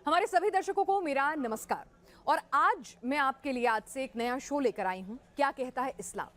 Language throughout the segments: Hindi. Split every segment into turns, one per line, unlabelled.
हमारे सभी दर्शकों को मेरा नमस्कार। और आज मैं आपके लिए आज से एक नया शो लेकर आई हूं, क्या कहता है इस्लाम।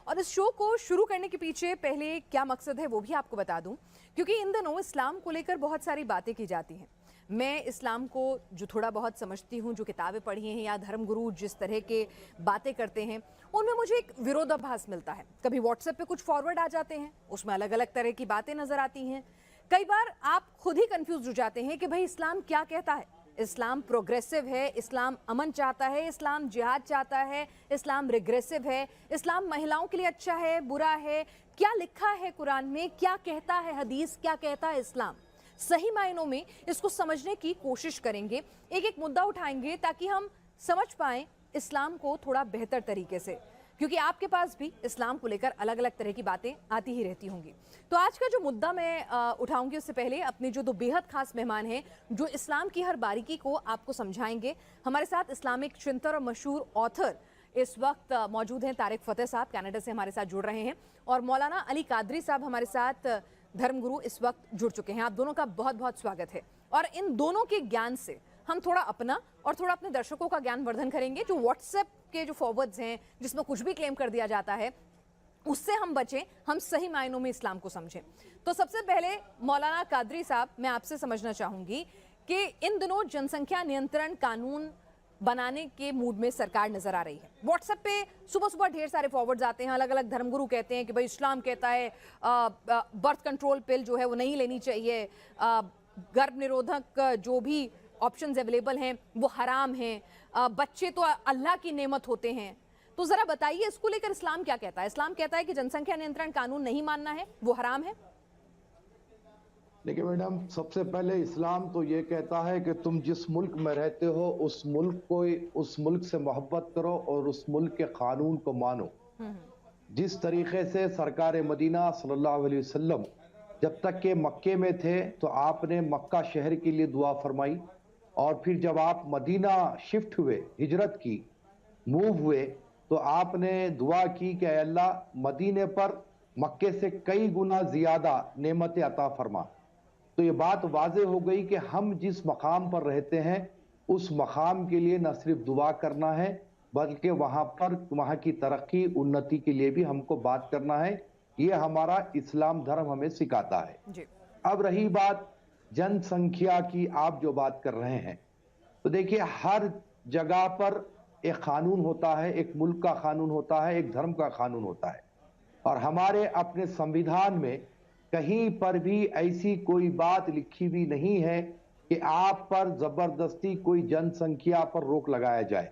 और इस शो को शुरू करने के पीछे पहले क्या मकसद है वो भी आपको बता दूं, क्योंकि इन दिनों इस्लाम को लेकर बहुत सारी बातें की जाती हैं। मैं इस्लाम को जो थोड़ा बहुत समझती हूँ, जो किताबें पढ़ी हैं या धर्मगुरु जिस तरह के बातें करते हैं, उनमें मुझे एक विरोधाभास मिलता है। कभी व्हाट्सएप पे कुछ फॉरवर्ड आ जाते हैं, उसमें अलग अलग तरह की बातें नजर आती हैं। कई बार आप खुद ही कंफ्यूज हो जाते हैं कि भाई इस्लाम क्या कहता है। इस्लाम प्रोग्रेसिव है, इस्लाम अमन चाहता है, इस्लाम जिहाद चाहता है, इस्लाम रिग्रेसिव है, इस्लाम महिलाओं के लिए अच्छा है, बुरा है, क्या लिखा है कुरान में, क्या कहता है हदीस, क्या कहता है इस्लाम। सही मायनों में इसको समझने की कोशिश करेंगे, एक एक मुद्दा उठाएंगे ताकि हम समझ पाएं इस्लाम को थोड़ा बेहतर तरीके से, क्योंकि आपके पास भी इस्लाम को लेकर अलग अलग तरह की बातें आती ही रहती होंगी। तो आज का जो मुद्दा मैं उठाऊंगी उससे पहले अपने जो दो बेहद खास मेहमान हैं जो इस्लाम की हर बारीकी को आपको समझाएंगे। हमारे साथ इस्लामिक चिंतक और मशहूर ऑथर इस वक्त मौजूद हैं तारिक फतेह साहब, कनाडा से हमारे साथ जुड़ रहे हैं, और मौलाना अली कादरी साहब हमारे साथ धर्मगुरु इस वक्त जुड़ चुके हैं। आप दोनों का बहुत बहुत स्वागत है। और इन दोनों के ज्ञान से हम थोड़ा अपना और थोड़ा अपने दर्शकों का ज्ञान वर्धन करेंगे। जो व्हाट्सएप के जो फॉरवर्ड्स हैं जिसमें कुछ भी क्लेम कर दिया जाता है, उससे हम बचें, हम सही मायनों में इस्लाम को समझें। तो सबसे पहले मौलाना कादरी साहब, मैं आपसे समझना चाहूंगी कि इन दिनों जनसंख्या नियंत्रण कानून बनाने के मूड में सरकार नजर आ रही है। व्हाट्सएप पे सुबह सुबह ढेर सारे फॉरवर्ड्स आते हैं, अलग अलग धर्मगुरु कहते हैं कि भाई इस्लाम कहता है बर्थ कंट्रोल पिल जो है वो नहीं लेनी चाहिए, गर्भ निरोधक जो भी ऑप्शंस अवेलेबल हैं वो हराम हैं, बच्चे तो अल्लाह की नेमत होते हैं। तो जरा बताइए इसको लेकर इस्लाम क्या कहता है। इस्लाम कहता है कि जनसंख्या नियंत्रण कानून नहीं मानना है, वो हराम है।
देखिए मैडम, सबसे पहले इस्लाम तो ये कहता है कि तुम जिस मुल्क में रहते हो उस मुल्क से मोहब्बत करो और उस मुल्क के कानून को मानो। जिस तरीके से सरकार मदीना सल्लल्लाहु अलैहि वसल्लम जब तक के मक्के में थे तो आपने मक्का शहर के लिए दुआ फरमाई, और फिर जब आप मदीना शिफ्ट हुए, हिजरत की, मूव हुए, तो आपने दुआ की कि अल्लाह मदीने पर मक्के से कई गुना ज्यादा नेमतें अता फरमा। तो ये बात वाज़े हो गई कि हम जिस मकाम पर रहते हैं उस मकाम के लिए न सिर्फ दुआ करना है बल्कि वहाँ की तरक्की उन्नति के लिए भी हमको बात करना है। ये हमारा इस्लाम धर्म हमें सिखाता है जी। अब रही बात जनसंख्या की, आप जो बात कर रहे हैं, तो देखिए हर जगह पर एक कानून होता है, एक मुल्क का कानून होता है, एक धर्म का कानून होता है, और हमारे अपने संविधान में कहीं पर भी ऐसी कोई बात लिखी हुई नहीं है कि आप पर जबरदस्ती कोई जनसंख्या पर रोक लगाया जाए,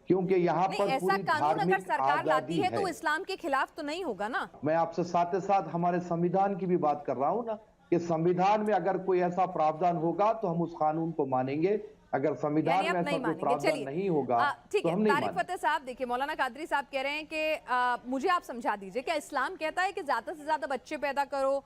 क्योंकि यहाँ पर
ऐसा कानून अगर सरकार लाती है तो इस्लाम के खिलाफ तो नहीं होगा ना।
मैं आपसे साथ साथ हमारे संविधान की भी बात कर रहा हूँ ना, कि संविधान में अगर कोई ऐसा प्रावधान होगा तो हम उस कानून को मानेंगे, अगर संविधान में ऐसा कोई प्रावधान नहीं होगा तो हम नहीं मानेंगे।
तारिक फतेह साहब, देखिए मौलाना कादरी साहब कह रहे हैं कि मुझे आप समझा दीजिए, क्या इस्लाम कहता है कि ज्यादा से ज्यादा बच्चे पैदा करो,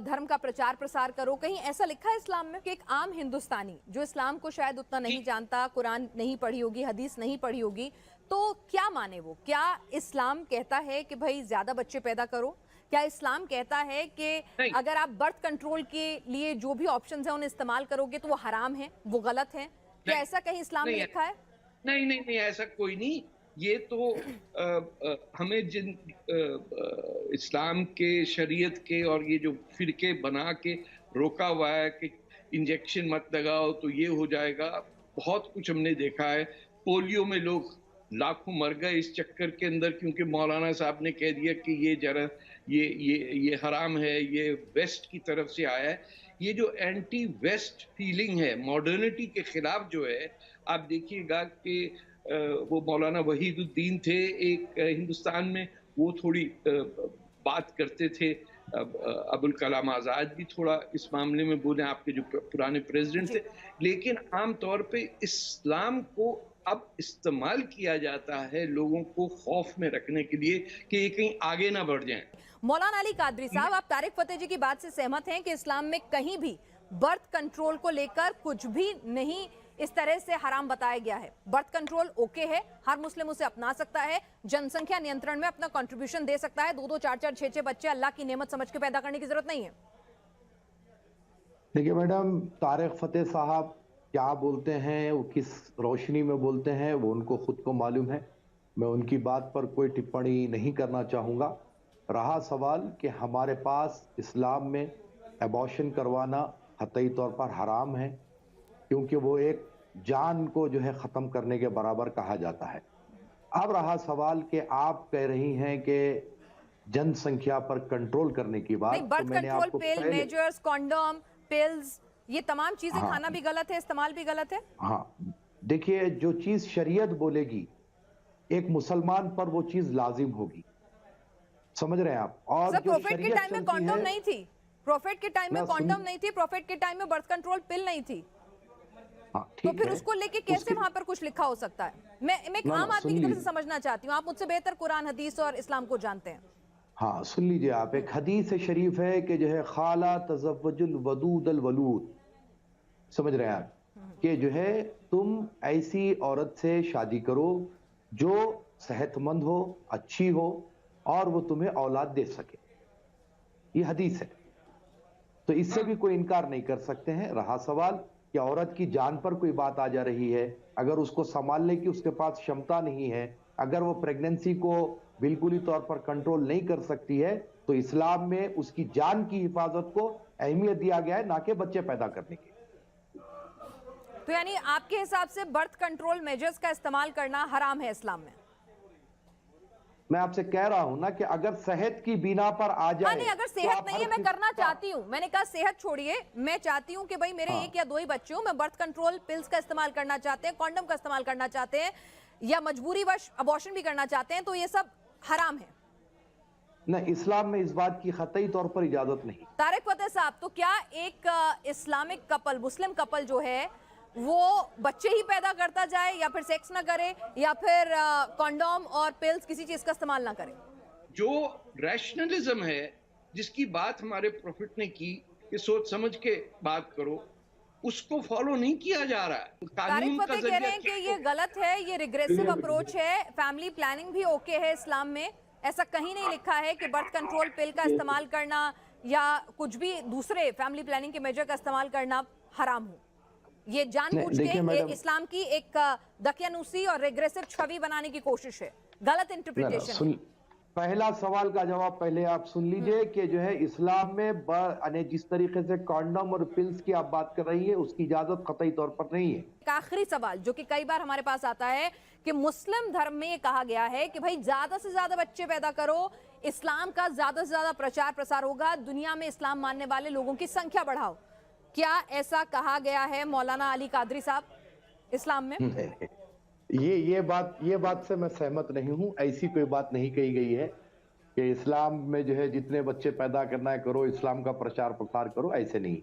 धर्म का प्रचार प्रसार करो? कहीं ऐसा लिखा है इस्लाम में कि एक आम हिंदुस्तानी जो इस्लाम को शायद उतना नहीं जानता, कुरान नहीं पढ़ी होगी, हदीस नहीं पढ़ी होगी, तो क्या माने वो? क्या इस्लाम कहता है कि भाई ज्यादा बच्चे पैदा करो? क्या इस्लाम कहता है कि अगर आप बर्थ कंट्रोल के लिए जो भी ऑप्शंस हैं उन्हें इस्तेमाल करोगे तो वो हराम है, वो गलत है? क्या ऐसा कहीं इस्लाम में लिखा है?
नहीं, ऐसा कोई नहीं। ये तो हमें जिन इस्लाम के, शरीयत के और ये जो फिरके बना के रोका हुआ है कि इंजेक्शन मत लगाओ तो ये हो जाएगा, बहुत कुछ हमने देखा है। पोलियो में लोग लाखों मर गए इस चक्कर के अंदर, क्योंकि मौलाना साहब ने कह दिया कि ये जरा ये हराम है, ये वेस्ट की तरफ से आया है। ये जो एंटी वेस्ट फीलिंग है, मॉडर्निटी के खिलाफ जो है, आप देखिएगा कि वो मौलाना वहीदुद्दीन थे एक हिंदुस्तान में, वो थोड़ी बात करते थे। अबुल कलाम आज़ाद भी थोड़ा इस मामले में बोले, आपके जो पुराने प्रेसिडेंट थे। लेकिन आमतौर पे इस्लाम को अब इस्तेमाल किया जाता है लोगों को खौफ में रखने के लिए कि ये कहीं आगे ना बढ़ जाएं।
मौलाना अली कादरी साहब, आप तारिक फतेह जी की बात से सहमत हैं कि इस्लाम में कहीं भी बर्थ कंट्रोल को लेकर कुछ भी नहीं इस तरह से हराम बताया गया है? बर्थ कंट्रोल ओके है, हर मुस्लिम उसे अपना सकता है, जनसंख्या नियंत्रण में अपना कंट्रीब्यूशन दे सकता है, 2-2, 4-4, 6-6 बच्चे अल्लाह की नेमत समझ के पैदा करने की जरूरत नहीं है।
देखिए मैडम, तारिक फतेह साहब क्या बोलते हैं, वो किस रोशनी में बोलते हैं, वो उनको खुद को मालूम है। मैं उनकी बात पर कोई टिप्पणी नहीं करना चाहूँगा। रहा सवाल कि हमारे पास इस्लाम में एबॉर्शन करवाना कतई तौर पर हराम है, क्योंकि वो एक जान को जो है ख़त्म करने के बराबर कहा जाता है। अब रहा सवाल कि आप कह रही हैं कि जनसंख्या पर कंट्रोल करने की बात,
नहीं,
तो
बर्थ
मैंने
कंट्रोल
आपको
पिल,
पहले
मेजर्स, कॉन्डोम, पिल्स, ये तमाम चीजें
हाँ
खाना भी गलत है, इस्तेमाल भी गलत है।
हाँ, देखिए, जो चीज शरीयत बोलेगी एक मुसलमान पर वो चीज लाजिम होगी, समझ रहे हैं आप। और
सर,
जो
प्रोफेट के
शरीयत
टाइम में
चलती
कॉन्डोम
है
नहीं थी, प्रोफेट के टाइम में
ना,
कॉन्डोम नहीं थी, प्रोफेट के टाइम में बर्थ कंट्रोल पिल नहीं थी,
हाँ
तो
ठीक
फिर
है,
उसको लेके कैसे
उसके
वहां पर कुछ लिखा हो सकता है? मैं एक
ना
आम
ना
आदमी
सुन
की तरफ से
लीजिए,
समझना चाहती हूँ, आप मुझसे बेहतर कुरान, हदीस और इस्लाम को जानते हैं।
हाँ सुन लीजिए आप। एक हदीस शरीफ है कि जो है खाला तज़व्वजुल वदूद अल वलूद, समझ रहे हैं आप, कि जो है तुम ऐसी औरत से शादी करो जो सेहतमंद हो, अच्छी हो, और वो तुम्हें औलाद दे सके। ये हदीस है, तो इससे भी कोई इनकार नहीं कर सकते हैं। रहा सवाल कि औरत की जान पर कोई बात आ जा रही है, अगर उसको संभालने की उसके पास क्षमता नहीं है, अगर वो प्रेगनेंसी को बिल्कुली तौर पर कंट्रोल नहीं कर सकती है, तो इस्लाम में उसकी जान की हिफाजत को अहमियत दिया गया है, ना कि बच्चे पैदा करने की।
तो यानी आपके हिसाब से बर्थ कंट्रोल मेजर्स का इस्तेमाल करना हराम है इस्लाम में?
मैं आपसे कह रहा हूं ना कि अगर सेहत की बिना पर आ
हाँ,
जाए
नहीं, अगर
तो
सेहत
आप
नहीं
हर
है, मैं
किसी
करना
का,
चाहती हूँ, मैंने कहा सेहत छोड़िए, मैं चाहती हूँ कि भाई मेरे
हाँ
एक या दो ही बच्चे हो, मैं बर्थ कंट्रोल पिल्स का इस्तेमाल करना चाहते हैं, कॉन्डम का इस्तेमाल करना चाहते हैं, या मजबूरी वश अबॉर्शन भी करना चाहते हैं, तो ये सब हराम है।
न, इस्लाम में इस बात की कतई तौर पर इजाजत नहीं।
तारिक फतेह साहब, तो क्या एक इस्लामिक कपल, मुस्लिम कपल जो है वो बच्चे ही पैदा करता जाए, या फिर सेक्स ना करे, या फिर कॉन्डोम और पिल्स किसी चीज का इस्तेमाल ना करे?
जो रैशनलिज्म है, जिसकी बात हमारे प्रॉफिट ने की कि सोच समझ के बात करो, उसको फॉलो नहीं किया जा रहा है।
तारिक
कानून का
फतेह कह रहे
जरिया
हैं कि
क्या
ये गलत है, ये रिग्रेसिव अप्रोच है, फैमिली प्लानिंग भी ओके है इस्लाम में, ऐसा कहीं नहीं लिखा है कि बर्थ कंट्रोल पिल का इस्तेमाल करना या कुछ भी दूसरे फैमिली प्लानिंग के मेजर का इस्तेमाल करना हराम हो। ये जानबूझ के
देखिए
ये
मैडम,
इस्लाम की एक दकियानूसी और रिग्रेसिव छवि बनाने की कोशिश है, गलत इंटरप्रिटेशन है।
पहला सवाल का जवाब पहले आप सुन लीजिए कि जो है इस्लाम में जिस तरीके से कॉन्डम और पिल्स की आप बात कर रही है, उसकी इजाजत कतई तौर पर नहीं है।
एक आखिरी सवाल जो कि कई बार हमारे पास आता है कि मुस्लिम धर्म में ये कहा गया है कि भाई ज्यादा से ज्यादा बच्चे पैदा करो, इस्लाम का ज्यादा से ज्यादा प्रचार प्रसार होगा, दुनिया में इस्लाम मानने वाले लोगों की संख्या बढ़ाओ। क्या ऐसा कहा गया है मौलाना अली कादरी साहब इस्लाम में?
ये बात से मैं सहमत नहीं हूं। ऐसी कोई बात नहीं कही गई है कि इस्लाम में जो है जितने बच्चे पैदा करना है करो, इस्लाम का प्रचार प्रसार करो, ऐसे नहीं।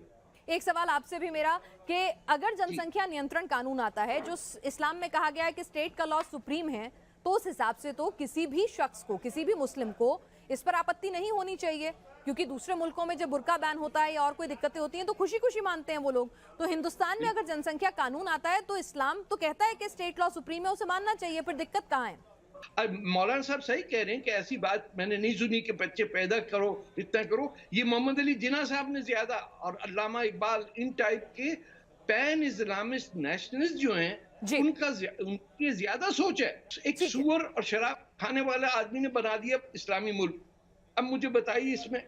एक सवाल आपसे भी मेरा कि अगर जनसंख्या नियंत्रण कानून आता है जो इस्लाम में कहा गया है कि स्टेट का लॉ सुप्रीम है, तो उस हिसाब से तो किसी भी शख्स को, किसी भी मुस्लिम को इस पर आपत्ति नहीं होनी चाहिए, क्योंकि दूसरे मुल्कों में जब बुर्का बैन होता है या और कोई दिक्कतें होती हैं तो खुशी खुशी मानते हैं वो लोग। तो हिंदुस्तान में अगर जनसंख्या कानून आता है तो इस्लाम तो कहता है कि स्टेट लॉ सुप्रीम है, उसे मानना चाहिए, फिर दिक्कत कहाँ है?
मौलाना साहब सही कह रहे हैं कि ऐसी बात मैंने नहीं सुनी कि बच्चे पैदा करो, इतना करो। ये मोहम्मद अली जिन्ना साहब ने ज्यादा, और अल्लामा इकबाल, इन टाइप के पैन इस्लामिस्ट नेशनलिस्ट जो हैं, उनकी ज्यादा सोच है। एक सुअर और शराब खाने वाला आदमी ने बना दिया इस्लामी मुल्क। अब मुझे बताइए इसमें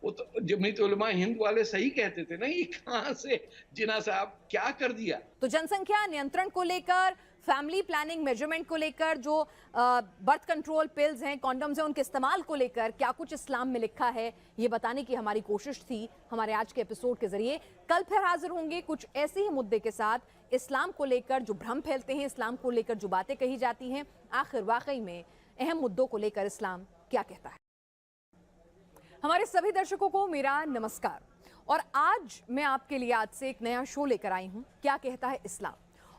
वो तो जमीयत उलमा हिंद वाले सही कहते थे ना, ये कहां से जिन्ना साहब क्या कर दिया?
तो जनसंख्या नियंत्रण को लेकर, फैमिली प्लानिंग मेजरमेंट को लेकर, जो बर्थ कंट्रोल पिल्स हैं, कॉन्डम्स हैं, उनके इस्तेमाल को लेकर क्या कुछ इस्लाम में लिखा है, ये बताने की हमारी कोशिश थी हमारे आज के एपिसोड के जरिए। कल फिर हाजिर होंगे कुछ ऐसे ही मुद्दे के साथ, इस्लाम को लेकर जो भ्रम फैलते हैं, इस्लाम को लेकर जो बातें कही जाती हैं, आखिर वाकई में अहम मुद्दों को लेकर इस्लाम क्या कहता है। हमारे सभी दर्शकों को मेरा नमस्कार, और आज मैं आपके लिए आज से एक नया शो लेकर आई हूं, क्या कहता है इस्लाम।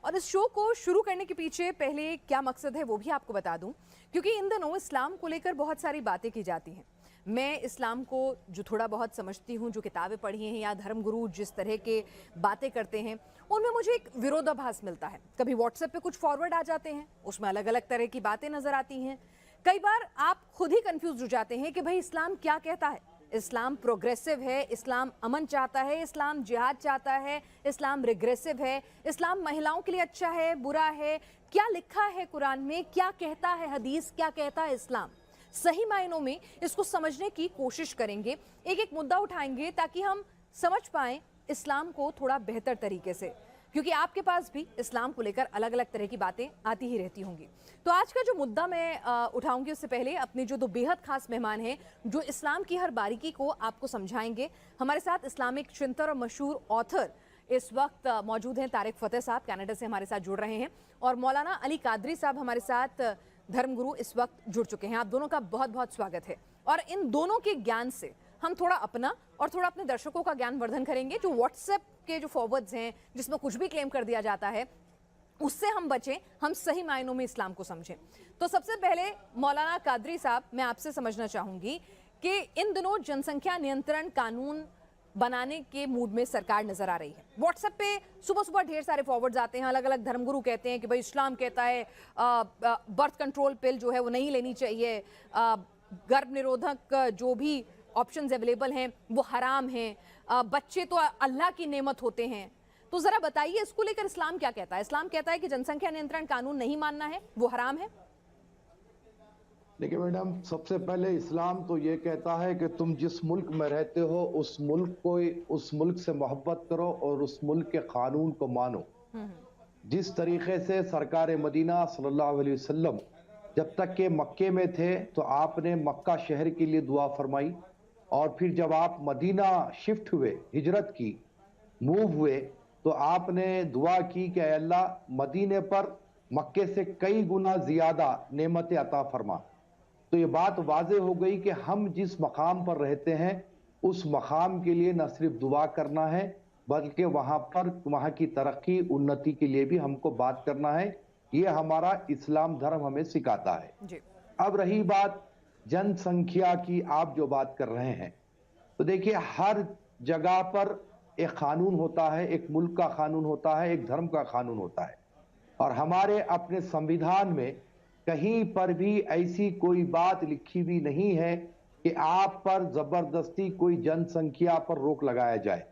और इस शो को शुरू करने के पीछे पहले क्या मकसद है वो भी आपको बता दूं, क्योंकि इन दिनों इस्लाम को लेकर बहुत सारी बातें की जाती हैं। मैं इस्लाम को जो थोड़ा बहुत समझती हूँ, जो किताबें पढ़ी हैं या धर्मगुरु जिस तरह के बातें करते हैं, उनमें मुझे एक विरोधाभास मिलता है। कभी व्हाट्सएप पे कुछ फॉरवर्ड आ जाते हैं, उसमें अलग अलग तरह की बातें नजर आती हैं। कई बार आप खुद ही कंफ्यूज हो जाते हैं कि भाई इस्लाम क्या कहता है, इस्लाम प्रोग्रेसिव है, इस्लाम अमन चाहता है, इस्लाम जिहाद चाहता है, इस्लाम रिग्रेसिव है, इस्लाम महिलाओं के लिए अच्छा है, बुरा है? क्या लिखा है कुरान में, क्या कहता है हदीस, क्या कहता है इस्लाम? सही मायनों में इसको समझने की कोशिश करेंगे, एक एक मुद्दा उठाएंगे ताकि हम समझ पाएं इस्लाम को थोड़ा बेहतर तरीके से, क्योंकि आपके पास भी इस्लाम को लेकर अलग अलग तरह की बातें आती ही रहती होंगी। तो आज का जो मुद्दा मैं उठाऊंगी उससे पहले अपने जो दो बेहद खास मेहमान हैं जो इस्लाम की हर बारीकी को आपको समझाएंगे। हमारे साथ इस्लामिक चिंतक और मशहूर ऑथर इस वक्त मौजूद हैं तारिक फतेह साहब, कनाडा से हमारे साथ जुड़ रहे हैं, और मौलाना अली कादरी साहब हमारे साथ धर्मगुरु इस वक्त जुड़ चुके हैं। आप दोनों का बहुत बहुत स्वागत है। और इन दोनों के ज्ञान से हम थोड़ा अपना और थोड़ा अपने दर्शकों का ज्ञान वर्धन करेंगे। जो व्हाट्सएप के जो फॉरवर्ड्स हैं जिसमें कुछ भी क्लेम कर दिया जाता है उससे हम बचें, हम सही मायनों में इस्लाम को समझें। तो सबसे पहले मौलाना कादरी साहब, मैं आपसे समझना चाहूंगी कि इन दिनों जनसंख्या नियंत्रण कानून बनाने के मूड में सरकार नजर आ रही है। व्हाट्सएप पे सुबह सुबह ढेर सारे फॉरवर्ड्स आते हैं, अलग अलग धर्मगुरु कहते हैं कि भाई इस्लाम कहता है बर्थ कंट्रोल पिल जो है वो नहीं लेनी चाहिए, गर्भ निरोधक जो भी ऑप्शंस अवेलेबल हैं वो हराम हैं, बच्चे तो अल्लाह की नेमत होते हैं। तो जरा बताइए इसको लेकर इस्लाम क्या कहता है? इस्लाम कहता है कि जनसंख्या नियंत्रण कानून नहीं मानना है, वो हराम है।
देखिए मैडम, सबसे पहले इस्लाम तो ये कहता है कि तुम जिस मुल्क में रहते हो उस मुल्क से मोहब्बत करो और उस मुल्क के कानून को मानो। जिस तरीके से सरकार मदीना सल्लल्लाहु अलैहि वसल्लम जब तक के मक्के में थे तो आपने मक्का शहर के लिए दुआ फरमाई, और फिर जब आप मदीना शिफ्ट हुए, हिजरत की, मूव हुए, तो आपने दुआ की कि अल्लाह मदीने पर मक्के से कई गुना ज्यादा नेमतें अता फरमा। तो ये बात वाजे हो गई कि हम जिस मकाम पर रहते हैं उस मकाम के लिए न सिर्फ दुआ करना है बल्कि वहां की तरक्की उन्नति के लिए भी हमको बात करना है। ये हमारा इस्लाम धर्म हमें सिखाता है जी। अब रही बात जनसंख्या की, आप जो बात कर रहे हैं, तो देखिए हर जगह पर एक कानून होता है, एक मुल्क का कानून होता है, एक धर्म का कानून होता है, और हमारे अपने संविधान में कहीं पर भी ऐसी कोई बात लिखी हुई नहीं है कि आप पर जबरदस्ती कोई जनसंख्या पर रोक लगाया जाए,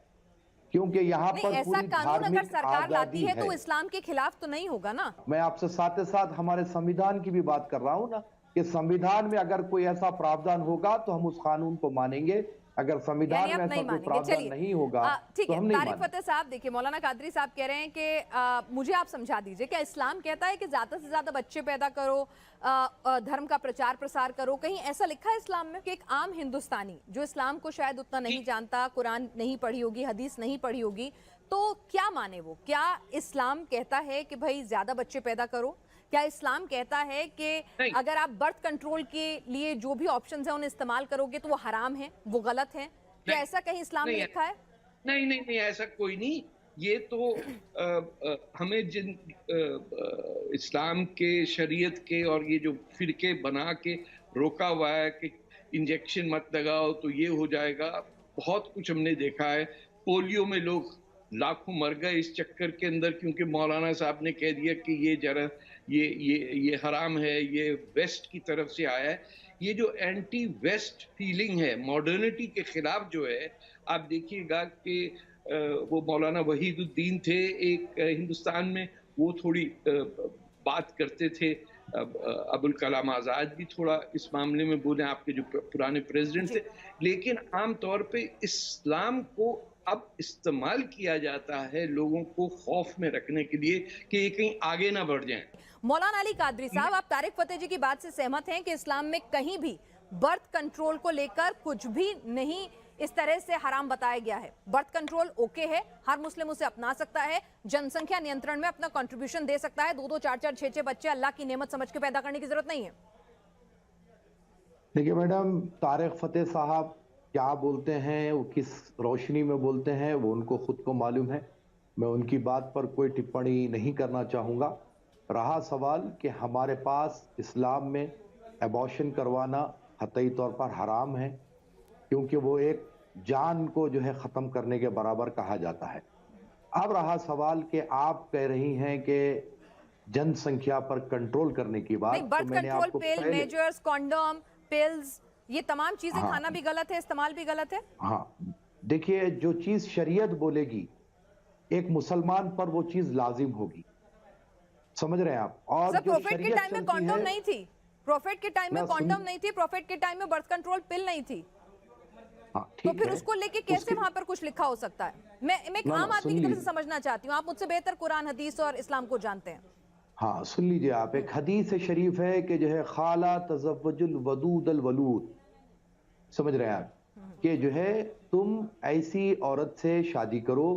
क्योंकि यहाँ पर
ऐसा कानून अगर सरकार लाती है तो इस्लाम के खिलाफ तो नहीं होगा ना।
मैं आपसे साथ ही साथ हमारे संविधान की भी बात कर रहा हूँ ना, कि संविधान में अगर कोई ऐसा प्रावधान होगा तो हम उस कानून को मानेंगे, अगर संविधान में ऐसा कोई प्रावधान नहीं होगा
ठीक है। तारिक फतेह साहब, देखिए मौलाना कादरी साहब कह रहे हैं कि मुझे आप समझा दीजिए, क्या इस्लाम कहता है कि ज्यादा से ज्यादा बच्चे पैदा करो, धर्म का प्रचार प्रसार करो? कहीं ऐसा लिखा है इस्लाम में कि एक आम हिंदुस्तानी जो इस्लाम को शायद उतना नहीं जानता, कुरान नहीं पढ़ी होगी, हदीस नहीं पढ़ी होगी, तो क्या माने वो? क्या इस्लाम कहता है कि भाई ज्यादा बच्चे पैदा करो? क्या इस्लाम कहता है कि अगर आप बर्थ कंट्रोल के लिए जो भी ऑप्शंस हैं उन्हें इस्तेमाल करोगे तो वो हराम है, वो गलत है? क्या ऐसा कहीं इस्लाम में लिखा है?
नहीं, ऐसा कोई नहीं। ये तो हमें जिन इस्लाम के, शरीयत के और ये जो फिरके बना के रोका हुआ है कि इंजेक्शन मत लगाओ तो ये हो जाएगा, बहुत कुछ हमने देखा है। पोलियो में लोग लाखों मर गए इस चक्कर के अंदर, क्योंकि मौलाना साहब ने कह दिया कि ये जरा ये हराम है, ये वेस्ट की तरफ से आया है। ये जो एंटी वेस्ट फीलिंग है, मॉडर्निटी के खिलाफ जो है, आप देखिएगा कि वो मौलाना वहीदुद्दीन थे एक हिंदुस्तान में, वो थोड़ी बात करते थे। अबुल कलाम आज़ाद भी थोड़ा इस मामले में बोले, आपके जो पुराने प्रेसिडेंट थे। लेकिन आमतौर पे इस्लाम को अब इस्तेमाल किया जाता है लोगों को खौफ में रखने के लिए कि ये कहीं आगे ना बढ़ जाएं।
मौलाना अली कादरी साहब, आप तारिक फतेह जी की बात से सहमत हैं कि इस्लाम में कहीं भी बर्थ कंट्रोल को लेकर कुछ भी नहीं इस तरह से हराम बताया गया है? बर्थ कंट्रोल ओके है, हर मुस्लिम उसे अपना सकता है, जनसंख्या नियंत्रण में अपना कंट्रीब्यूशन दे सकता है, 2-2, 4-4, 6-6 बच्चे अल्लाह की नेमत समझ के पैदा करने की जरूरत नहीं है।
देखिए मैडम, तारिक फतेह साहब क्या बोलते हैं, वो किस रोशनी में बोलते हैं, वो उनको खुद को मालूम है। मैं उनकी बात पर कोई टिप्पणी नहीं करना चाहूँगा। रहा सवाल कि हमारे पास इस्लाम में एबॉर्शन करवाना कतई तौर पर हराम है, क्योंकि वो एक जान को जो है ख़त्म करने के बराबर कहा जाता है। अब रहा सवाल कि आप कह रही हैं कि जनसंख्या पर कंट्रोल करने की बात,
बर्थ कंट्रोल पिल, मेजर्स, कॉन्डोम, पिल्स, ये तमाम चीजें
हाँ।
खाना भी गलत है, इस्तेमाल भी गलत है?
हाँ, देखिए जो चीज शरीयत बोलेगी एक मुसलमान पर वो चीज लाजिम होगी, समझ रहे हैं आप। और
सर,
जो
प्रॉफिट के
शरीयत
टाइम में
चलती
कॉन्डोम
है,
नहीं थी, प्रॉफिट के टाइम में
मैं
कॉन्डोम नहीं थी, प्रॉफिट के टाइम में बर्थ कंट्रोल पिल नहीं थी,
हाँ
तो
ठीक
फिर
है,
उसको लेके कैसे
उसके
वहां पर कुछ लिखा हो सकता है? मैं एक
ना
आम
ना
आदमी
सुन
की तरफ से
लीजिए,
समझना चाहती हूँ, आप मुझसे बेहतर कुरान हदीस और इस्लाम को जानते हैं।
हाँ सुन लीजिए आप, एक हदीस शरीफ है कि जो है खाला तज़व्वजुल वदूद अल वलूद, समझ रहे हैं आप, कि जो है तुम ऐसी औरत से शादी करो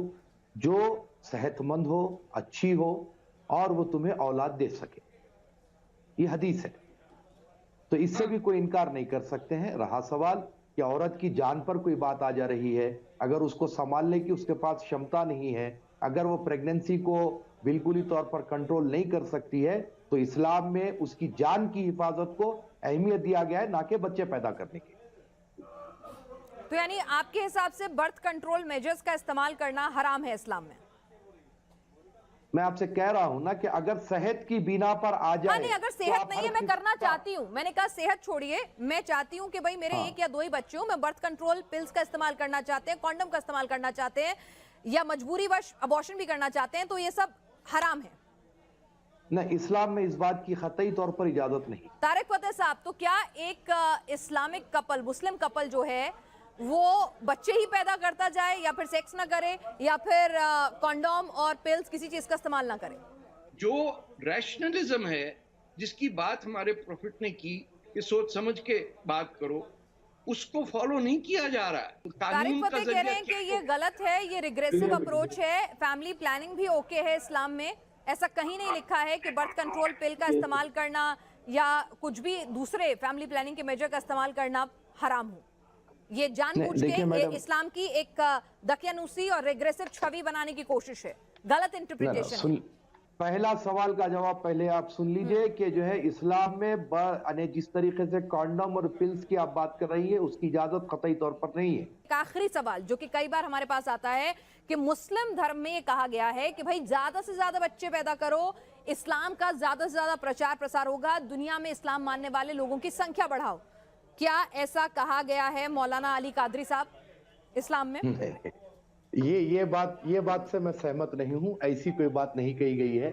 जो सेहतमंद हो, अच्छी हो और वो तुम्हें औलाद दे सके, ये हदीस है। तो इससे भी कोई इनकार नहीं कर सकते हैं। रहा सवाल कि औरत की जान पर कोई बात आ जा रही है, अगर उसको संभालने की उसके पास क्षमता नहीं है, अगर वो प्रेगनेंसी को बिल्कुली तौर पर कंट्रोल नहीं कर सकती है, तो इस्लाम में उसकी जान की हिफाजत को अहमियत दिया गया है, ना कि बच्चे पैदा करने की।
तो यानी आपके हिसाब से बर्थ कंट्रोल मेजर्स का इस्तेमाल करना हराम है इस्लाम में?
मैं आपसे कह रहा हूं ना कि अगर सेहत की बिना पर आ
हाँ
जाए
नहीं, अगर
तो
सेहत
आप
नहीं
हर
है, मैं
किसी
करना
का-
चाहती हूँ, मैंने कहा सेहत छोड़िए, मैं चाहती हूँ कि भाई मेरे
हाँ।
एक या दो ही बच्चे हो, मैं बर्थ कंट्रोल पिल्स का इस्तेमाल करना चाहते हैं, कॉन्डम का इस्तेमाल करना चाहते हैं, या मजबूरीवश अबॉर्शन भी करना चाहते हैं, तो ये सब हराम है।
न, इस्लाम में इस बात की कतई तौर पर इजाजत नहीं।
तारिक फतेह साहब, तो क्या एक इस्लामिक कपल, मुस्लिम कपल जो है वो बच्चे ही पैदा करता जाए, या फिर सेक्स ना करे, या फिर कॉन्डोम और पिल्स किसी चीज का इस्तेमाल ना करे?
जो रैशनलिज्म है, जिसकी बात हमारे प्रॉफिट ने की कि सोच समझ के बात करो, उसको फॉलो नहीं किया जा रहा है।
तारिक
कानून का
फतेह कह रहे
जरिया
हैं कि
क्या
ये गलत है, ये रिग्रेसिव अप्रोच है, फैमिली प्लानिंग भी ओके है इस्लाम में, ऐसा कहीं नहीं लिखा है कि बर्थ कंट्रोल पिल का इस्तेमाल करना या कुछ भी दूसरे फैमिली प्लानिंग के मेजर का इस्तेमाल करना हराम हो। ये जानबूझ
देखिए
के
मैडम,
इस्लाम की एक दकियानूसी और रिग्रेसिव छवि बनाने की कोशिश है, गलत इंटरप्रिटेशन है।
सुन, पहला सवाल का जवाब पहले आप सुन लीजिए कि जो है इस्लाम में यानी जिस तरीके से कॉन्डम और पिल्स की आप बात कर रही है उसकी इजाजत कतई तौर पर नहीं है।
एक आखिरी सवाल जो कि कई बार हमारे पास आता है कि मुस्लिम धर्म में ये कहा गया है कि भाई ज्यादा से ज्यादा बच्चे पैदा करो, इस्लाम का ज्यादा से ज्यादा प्रचार प्रसार होगा, दुनिया में इस्लाम मानने वाले लोगों की संख्या बढ़ाओ। क्या ऐसा कहा गया है मौलाना अली कादरी साहब इस्लाम में?
ये बात से मैं सहमत नहीं हूं। ऐसी कोई बात नहीं कही गई है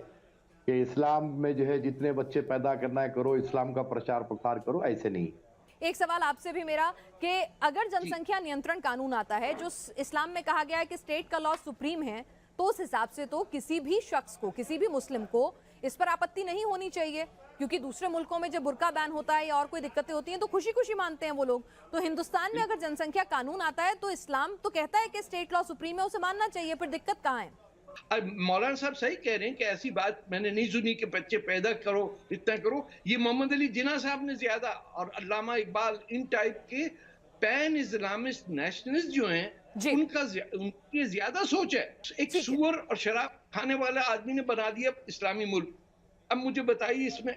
कि इस्लाम में जो है जितने बच्चे पैदा करना है करो, इस्लाम का प्रचार प्रसार करो, ऐसे नहीं।
एक सवाल आपसे भी मेरा कि अगर जनसंख्या नियंत्रण कानून आता है जो इस्लाम में कहा गया है कि स्टेट का लॉ सुप्रीम है, तो उस हिसाब से तो किसी भी शख्स को, किसी भी मुस्लिम को इस पर आपत्ति नहीं होनी चाहिए, क्योंकि दूसरे मुल्कों में जब बुर्का बैन होता है या और कोई दिक्कतें होती हैं तो खुशी खुशी मानते हैं वो लोग। तो हिंदुस्तान में अगर जनसंख्या कानून आता है तो इस्लाम तो कहता है कि स्टेट लॉ सुप्रीम है, उसे मानना चाहिए, फिर दिक्कत कहाँ है?
मौलाना साहब सही कह रहे हैं कि ऐसी बात मैंने नहीं सुनी कि बच्चे पैदा करो, इतना करो। ये मोहम्मद अली जिन्ना साहब ने ज्यादा, और अल्लामा इकबाल, इन टाइप के पैन इस्लामिस्ट नेशनलिस्ट जो हैं, उनकी ज्यादा सोच है। एक सुअर और शराब खाने वाला आदमी ने बना दिया इस्लामी मुल्क। अब मुझे बताइए इसमें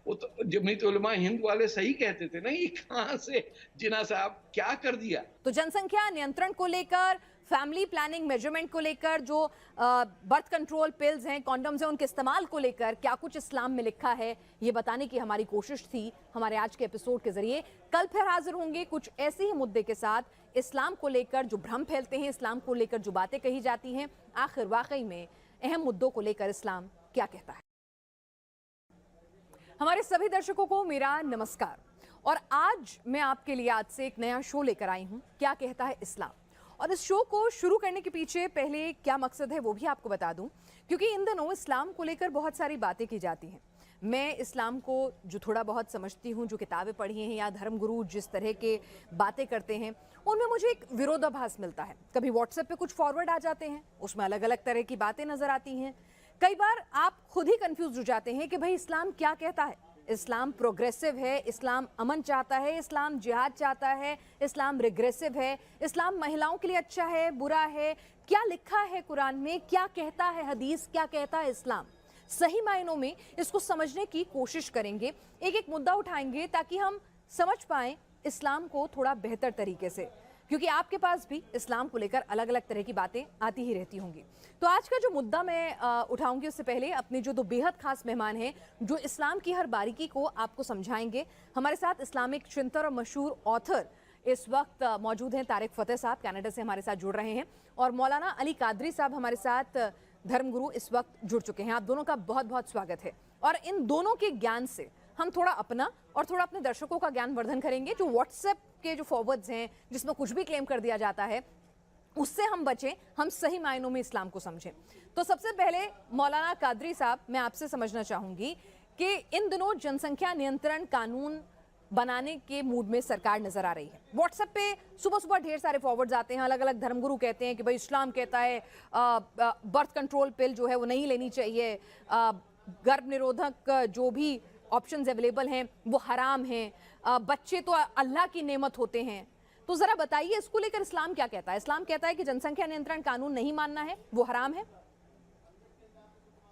वो तो जमीयत उलमा हिंद वाले सही कहते थे ना, ये कहां से जिन्ना साहब क्या कर दिया?
तो जनसंख्या नियंत्रण को लेकर, फैमिली प्लानिंग मेजरमेंट को लेकर, जो बर्थ कंट्रोल पिल्स हैं, कॉन्डम्स हैं, उनके इस्तेमाल को लेकर क्या कुछ इस्लाम में लिखा है, ये बताने की हमारी कोशिश थी हमारे आज के एपिसोड के जरिए। कल फिर हाजिर होंगे कुछ ऐसे ही मुद्दे के साथ, इस्लाम को लेकर जो भ्रम फैलते हैं, इस्लाम को लेकर जो बातें कही जाती हैं, आखिर वाकई में अहम मुद्दों को लेकर इस्लाम क्या कहता है। हमारे सभी दर्शकों को मेरा नमस्कार, और आज मैं आपके लिए आज से एक नया शो लेकर आई हूं, क्या कहता है इस्लाम। और इस शो को शुरू करने के पीछे पहले क्या मकसद है वो भी आपको बता दूं, क्योंकि इन दिनों इस्लाम को लेकर बहुत सारी बातें की जाती हैं। मैं इस्लाम को जो थोड़ा बहुत समझती हूँ, जो किताबें पढ़ी हैं या धर्मगुरु जिस तरह के बातें करते हैं, उनमें मुझे एक विरोधाभास मिलता है। कभी व्हाट्सएप पे कुछ फॉरवर्ड आ जाते हैं, उसमें अलग अलग तरह की बातें नजर आती हैं। कई बार आप खुद ही कंफ्यूज हो जाते हैं कि भाई इस्लाम क्या कहता है। इस्लाम प्रोग्रेसिव है, इस्लाम अमन चाहता है, इस्लाम जिहाद चाहता है, इस्लाम रिग्रेसिव है, इस्लाम महिलाओं के लिए अच्छा है, बुरा है, क्या लिखा है कुरान में, क्या कहता है हदीस, क्या कहता है इस्लाम। सही मायनों में इसको समझने की कोशिश करेंगे, एक एक मुद्दा उठाएंगे ताकि हम समझ पाएं इस्लाम को थोड़ा बेहतर तरीके से। क्योंकि आपके पास भी इस्लाम को लेकर अलग अलग तरह की बातें आती ही रहती होंगी। तो आज का जो मुद्दा मैं उठाऊंगी उससे पहले अपने जो दो बेहद खास मेहमान हैं जो इस्लाम की हर बारीकी को आपको समझाएंगे। हमारे साथ इस्लामिक चिंतक और मशहूर ऑथर इस वक्त मौजूद हैं तारिक फतेह साहब, कनाडा से हमारे साथ जुड़ रहे हैं, और मौलाना अली कादरी साहब हमारे साथ धर्मगुरु इस वक्त जुड़ चुके हैं। आप दोनों का बहुत बहुत स्वागत है। और इन दोनों के ज्ञान से हम थोड़ा अपना और थोड़ा अपने दर्शकों का ज्ञान वर्धन करेंगे। जो व्हाट्सएप के जो फॉरवर्ड्स हैं जिसमें कुछ भी क्लेम कर दिया जाता है उससे हम बचें, हम सही मायनों में इस्लाम को समझें। तो सबसे पहले मौलाना कादरी साहब, मैं आपसे समझना चाहूंगी कि इन दिनों जनसंख्या नियंत्रण कानून बनाने के मूड में सरकार नजर आ रही है। व्हाट्सएप पे सुबह सुबह ढेर सारे फॉरवर्ड्स आते हैं, अलग अलग धर्मगुरु कहते हैं कि भाई इस्लाम कहता है बर्थ कंट्रोल पिल जो है वो नहीं लेनी चाहिए, गर्भ निरोधक जो भी ऑप्शंस अवेलेबल हैं वो हराम हैं, बच्चे तो अल्लाह की नेमत होते हैं। तो जरा बताइए इसको लेकर इस्लाम क्या कहता है? इस्लाम कहता है कि जनसंख्या नियंत्रण कानून नहीं मानना है, वो हराम है।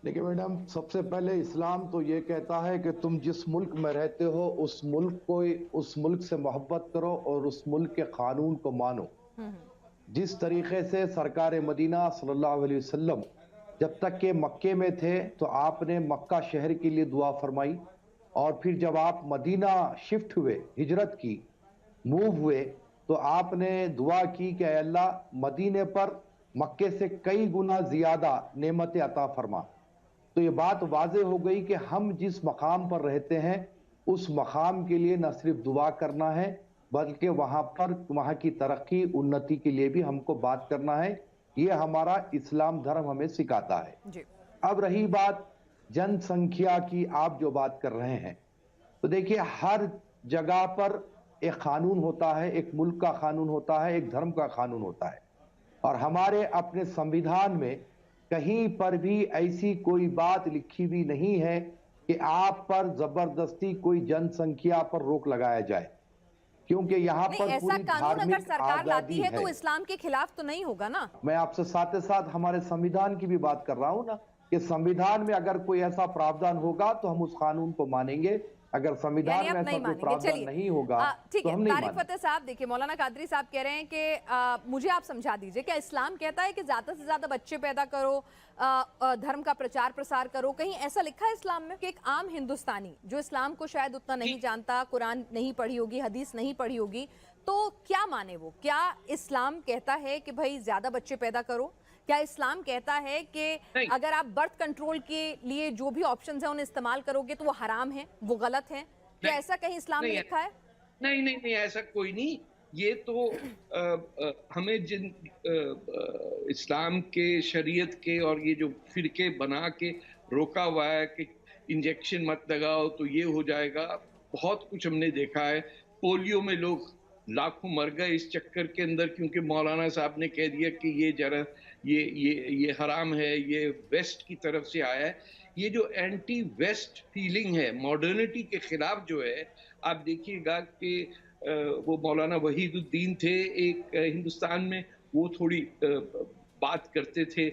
देखिए मैडम, सबसे पहले इस्लाम तो ये कहता है कि तुम जिस मुल्क में रहते हो उस मुल्क से मोहब्बत करो और उस मुल्क के कानून को मानो। जिस तरीके से सरकार मदीना सल्लल्लाहु अलैहि वसल्लम जब तक के मक्के में थे तो आपने मक्का शहर के लिए दुआ फरमाई, और फिर जब आप मदीना शिफ्ट हुए, हिजरत की, मूव हुए, तो आपने दुआ की कि अल्लाह मदीने पर मक्के से कई गुना ज्यादा नेमतें अता फरमा। तो ये बात वाज़ेह हो गई कि हम जिस मकाम पर रहते हैं उस मकाम के लिए न सिर्फ दुआ करना है बल्कि वहाँ की तरक्की उन्नति के लिए भी हमको बात करना है। ये हमारा इस्लाम धर्म हमें सिखाता है जी। अब रही बात जनसंख्या की, आप जो बात कर रहे हैं, तो देखिए हर जगह पर एक कानून होता है, एक मुल्क का कानून होता है, एक धर्म का कानून होता है, और हमारे अपने संविधान में कहीं पर भी ऐसी कोई बात लिखी भी नहीं है कि आप पर जबरदस्ती कोई जनसंख्या पर रोक लगाया जाए, क्योंकि यहाँ पर
ऐसा
पूरी
कानून अगर
धार्मिक
सरकार लाती है
आजादी
तो इस्लाम के खिलाफ तो नहीं होगा ना।
मैं आपसे साथ साथ हमारे संविधान की भी बात कर रहा हूं ना, कि संविधान में अगर कोई ऐसा प्रावधान होगा तो हम उस कानून को मानेंगे, अगर संविधान में ऐसा कोई प्रावधान नहीं होगा
ठीक
तो
है।
हम नहीं
तारिक
मानेंगे।
फतेह साहब, देखिए मौलाना कादरी साहब कह रहे हैं कि मुझे आप समझा दीजिए, क्या इस्लाम कहता है कि ज्यादा से ज्यादा बच्चे पैदा करो, धर्म का प्रचार प्रसार करो? कहीं ऐसा लिखा है इस्लाम में कि एक आम हिंदुस्तानी जो इस्लाम को शायद उतना नहीं जानता, कुरान नहीं पढ़ी होगी, हदीस नहीं पढ़ी होगी, तो क्या माने वो? क्या इस्लाम कहता है कि भाई ज्यादा बच्चे पैदा करो? क्या इस्लाम कहता है कि अगर आप बर्थ कंट्रोल के लिए जो भी ऑप्शंस हैं उन्हें इस्तेमाल करोगे तो वो हराम है, वो गलत है? क्या ऐसा कहीं इस्लाम में लिखा है?
नहीं, ऐसा कोई नहीं। ये तो हमें जिन इस्लाम के, शरीयत के और ये जो फिरके बना के रोका हुआ है कि इंजेक्शन मत लगाओ तो ये हो जाएगा, बहुत कुछ हमने देखा है। पोलियो में लोग लाखों मर गए इस चक्कर के अंदर, क्योंकि मौलाना साहब ने कह दिया कि ये जरा ये हराम है, ये वेस्ट की तरफ से आया है। ये जो एंटी वेस्ट फीलिंग है, मॉडर्निटी के खिलाफ जो है, आप देखिएगा कि वो मौलाना वहीदुद्दीन थे एक हिंदुस्तान में, वो थोड़ी बात करते थे।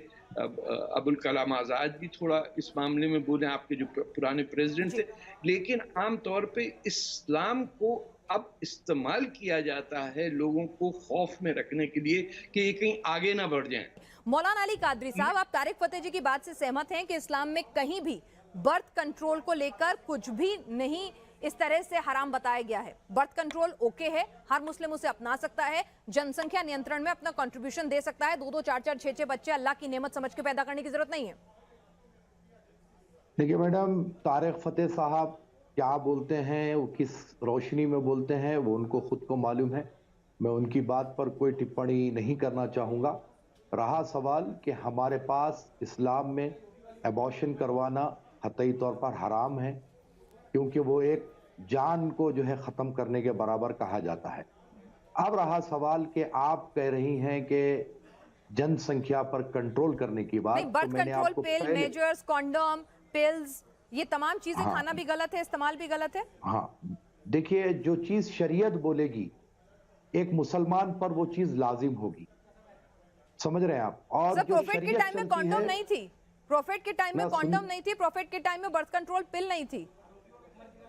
अबुल कलाम आज़ाद भी थोड़ा इस मामले में बोले, आपके जो पुराने प्रेसिडेंट थे। लेकिन आम तौर पे इस्लाम को अब इस्तेमाल किया जाता है लोगों को खौफ में रखने के लिए कि ये कहीं आगे ना बढ़ जाएं।
मौलाना अली कादरी साहब, आप तारिक फतेह जी की बात से सहमत हैं कि इस्लाम में कहीं भी बर्थ कंट्रोल को लेकर कुछ भी नहीं इस तरह से हराम बताया गया है? बर्थ कंट्रोल ओके है, हर मुस्लिम उसे अपना सकता है, जनसंख्या नियंत्रण में अपना कंट्रीब्यूशन दे सकता है, 2-2, 4-4, 6-6 बच्चे अल्लाह की नेमत समझ के पैदा करने की जरूरत नहीं है।
देखिए मैडम, तारिक फतेह साहब क्या बोलते हैं, वो किस रोशनी में बोलते हैं, वो उनको खुद को मालूम है। मैं उनकी बात पर कोई टिप्पणी नहीं करना चाहूँगा। रहा सवाल कि हमारे पास इस्लाम में एबॉर्शन करवाना कतई तौर पर हराम है, क्योंकि वो एक जान को जो है ख़त्म करने के बराबर कहा जाता है। अब रहा सवाल कि आप कह रही हैं कि जनसंख्या पर कंट्रोल करने की बात,
बर्थ कंट्रोल पिल, मेजर्स, कॉन्डोम, पिल्स, ये तमाम चीजें खाना भी गलत है, इस्तेमाल भी गलत है।
हाँ, देखिए जो चीज शरीयत बोलेगी एक मुसलमान पर वो चीज लाजिम होगी, समझ रहे हैं आप? और जो
प्रोफेट के टाइम में कॉन्डोम नहीं थी, प्रोफेट के टाइम में कॉन्डोम नहीं थी, प्रोफेट के टाइम में बर्थ कंट्रोल पिल नहीं थी।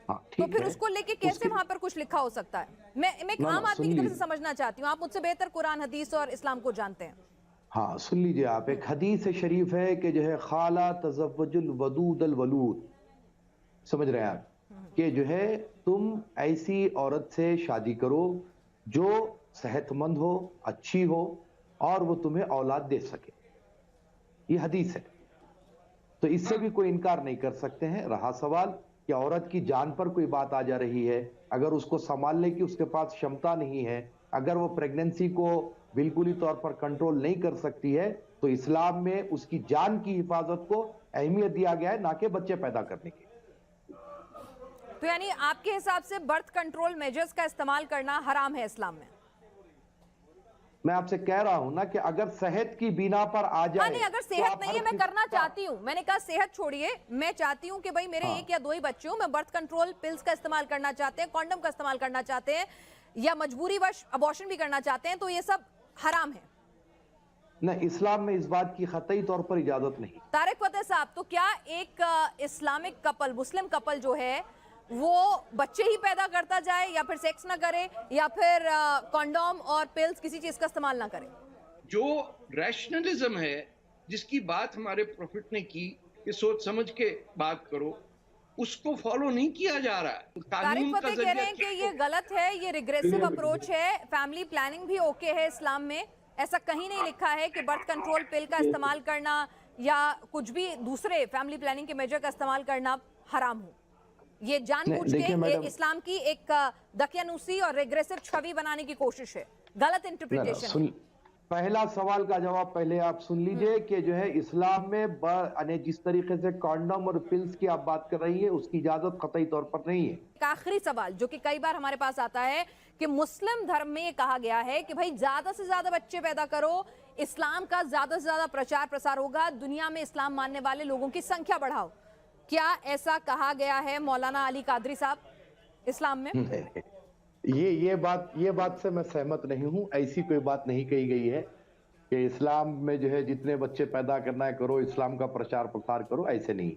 हाँ
तो
ठीक
फिर
है।
उसको लेके कैसे
उसके
वहां पर कुछ लिखा हो सकता है? मैं एक
ना
आम
ना
आदमी
सुन
की तरफ से
लीजिए,
समझना चाहती हूँ, आप मुझसे बेहतर कुरान हदीस और इस्लाम को जानते हैं।
हाँ सुन लीजिए आप, एक हदीस शरीफ है कि जो है खाला तज़व्वजुल वदूद अल वलूद, समझ रहे हैं आप, कि जो है तुम ऐसी औरत से शादी करो जो सेहतमंद हो, अच्छी हो, और वो तुम्हें औलाद दे सके। ये हदीस है, तो इससे भी कोई इनकार नहीं कर सकते हैं। रहा सवाल कि औरत की जान पर कोई बात आ जा रही है, अगर उसको संभालने की उसके पास क्षमता नहीं है, अगर वो प्रेगनेंसी को बिल्कुल ही तौर पर कंट्रोल नहीं कर सकती है, तो इस्लाम में उसकी जान की हिफाजत को अहमियत दिया गया है, ना कि बच्चे पैदा करने की।
तो यानी आपके हिसाब से बर्थ कंट्रोल मेजर्स का इस्तेमाल करना हराम है इस्लाम में?
मैं आपसे कह रहा हूं ना कि अगर सेहत की बिना पर आ
हाँ
जाए
नहीं, अगर
तो
सेहत
आप
नहीं
हर
है, मैं
किसी
करना
का,
चाहती हूँ, मैंने कहा सेहत छोड़िए, मैं चाहती हूँ कि भाई मेरे
हाँ
एक या दो ही बच्चे हों, मैं बर्थ कंट्रोल पिल्स का इस्तेमाल करना चाहते हैं, कॉन्डम का इस्तेमाल करना चाहते हैं, या मजबूरीवश अबॉर्शन भी करना चाहते हैं, तो ये सब हराम है।
न इस्लाम में इस बात की कतई तौर पर इजाजत नहीं।
तारिक फतेह साहब, तो क्या एक इस्लामिक कपल, मुस्लिम कपल जो है वो बच्चे ही पैदा करता जाए, या फिर सेक्स ना करे, या फिर कॉन्डोम और पिल्स किसी चीज का इस्तेमाल ना करे?
जो रैशनलिज्म है, जिसकी बात हमारे प्रॉफिट ने की कि सोच समझ के बात करो, उसको फॉलो नहीं किया जा रहा है।
तारिक
कानून का
फतेह कह रहे
जरिया
हैं कि
क्या
ये गलत है, ये रिग्रेसिव अप्रोच है, फैमिली प्लानिंग भी ओके है इस्लाम में, ऐसा कहीं नहीं लिखा है कि बर्थ कंट्रोल पिल का इस्तेमाल करना या कुछ भी दूसरे फैमिली प्लानिंग के मेजर का इस्तेमाल करना हराम हो। ये जानबूझ के
देखिए
ये
मैडम,
इस्लाम की एक दकियानूसी और रिग्रेसिव छवि बनाने की कोशिश है, गलत इंटरप्रिटेशन है।
सुन, पहला सवाल का जवाब पहले आप सुन लीजिए कि जो है इस्लाम में यानी जिस तरीके से कॉन्डम और पिल्स की आप बात कर रही है, उसकी इजाजत कतई तौर पर नहीं है।
एक आखिरी सवाल जो कि कई बार हमारे पास आता है कि मुस्लिम धर्म में ये कहा गया है कि भाई ज्यादा से ज्यादा बच्चे पैदा करो, इस्लाम का ज्यादा से ज्यादा प्रचार प्रसार होगा, दुनिया में इस्लाम मानने वाले लोगों की संख्या बढ़ाओ। क्या ऐसा कहा गया है मौलाना अली कादरी साहब इस्लाम में?
ये बात से मैं सहमत नहीं हूं। ऐसी कोई बात नहीं कही गई है कि इस्लाम में जो है जितने बच्चे पैदा करना है करो, इस्लाम का प्रचार प्रसार करो, ऐसे नहीं।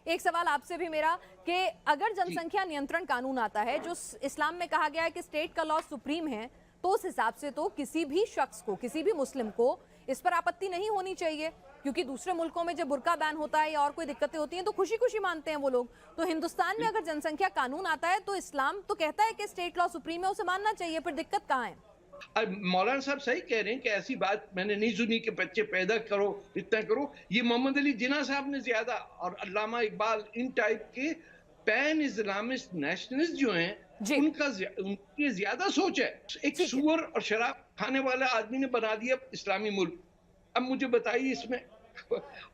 एक सवाल आपसे भी मेरा कि अगर जनसंख्या नियंत्रण कानून आता है जो इस्लाम में कहा गया है कि स्टेट का लॉ सुप्रीम है, तो उस हिसाब से तो किसी भी शख्स को, किसी भी मुस्लिम को इस पर आपत्ति नहीं होनी चाहिए, क्योंकि दूसरे मुल्कों में जब बुर्का बैन होता है या और कोई दिक्कतें होती हैं तो खुशी खुशी मानते हैं वो लोग। तो हिंदुस्तान में अगर जनसंख्या कानून आता है तो इस्लाम तो कहता है कि स्टेट लॉ सुप्रीम है, उसे मानना चाहिए, फिर दिक्कत कहाँ है?
मौलाना साहब सही कह रहे हैं कि ऐसी बात मैंने नहीं सुनी कि बच्चे पैदा करो, इतना करो। ये मोहम्मद अली जिन्ना साहब ने ज्यादा, और अल्लामा इकबाल, इन टाइप के पैन इस्लामिस्ट नेशनलिस्ट जो हैं, उनकी ज्यादा सोच है। एक सुअर और शराब खाने वाला आदमी ने बना दिया इस्लामी मुल्क। अब मुझे बताइए इसमें